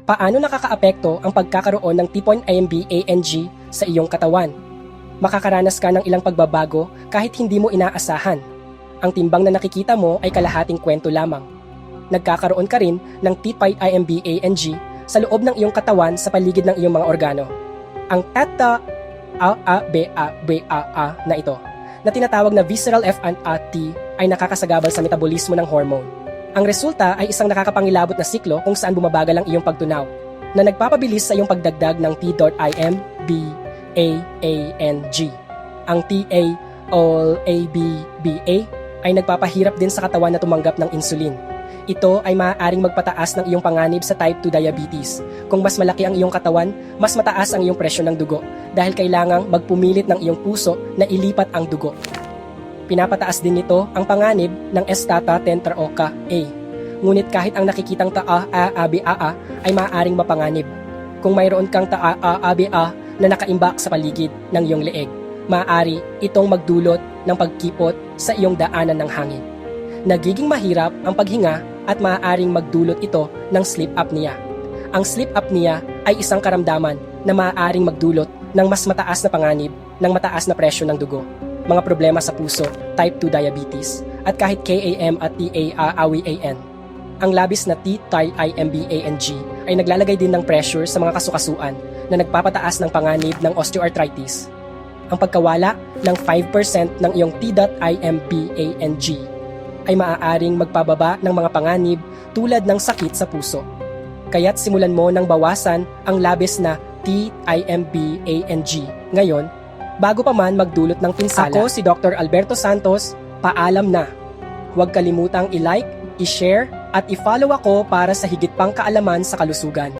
Paano nakakaapekto ang pagkakaroon ng T.IMB-ANG sa iyong katawan? Makakaranas ka ng ilang pagbabago kahit hindi mo inaasahan. Ang timbang na nakikita mo ay kalahating kwento lamang. Nagkakaroon ka rin ng T.IMB-ANG sa loob ng iyong katawan sa paligid ng iyong mga organo. Ang TATA-AABA na ito, na tinatawag na visceral F&AT, ay nakakasagabal sa metabolismo ng hormone. Ang resulta ay isang nakakapangilabot na siklo kung saan bumabagal ang iyong pagtunaw, na nagpapabilis sa iyong pagdagdag ng T.IMB-AANG. Ang TAOABBA ay nagpapahirap din sa katawan na tumanggap ng insulin. Ito ay maaaring magpataas ng iyong panganib sa type 2 diabetes. Kung mas malaki ang iyong katawan, mas mataas ang iyong presyon ng dugo dahil kailangang magpumilit ng iyong puso na ilipat ang dugo. Pinapataas din nito ang panganib ng estata-tetraoca A. Ngunit kahit ang nakikitang taa-aba ay maaaring mapanganib. Kung mayroon kang taa-aba na nakaimbak sa paligid ng iyong leeg, maaari itong magdulot ng pagkipot sa iyong daanan ng hangin. Nagiging mahirap ang paghinga at maaaring magdulot ito ng sleep apnea. Ang sleep apnea ay isang karamdaman na maaaring magdulot ng mas mataas na panganib ng mataas na presyon ng dugo, mga problema sa puso, type 2 diabetes, at kahit KAM at TAAWAN. Ang labis na T.IMB-ANG ay naglalagay din ng pressure sa mga kasukasuan na nagpapataas ng panganib ng osteoarthritis. Ang pagkawala ng 5% ng iyong T.IMB-ANG ay maaaring magpababa ng mga panganib tulad ng sakit sa puso. Kaya't simulan mo nang bawasan ang labis na T.IMB-ANG ngayon bago pa man magdulot ng pinsala. Ako si Dr. Alberto Santos, paalam na. Huwag kalimutang i-like, i-share at i-follow ako para sa higit pang kaalaman sa kalusugan.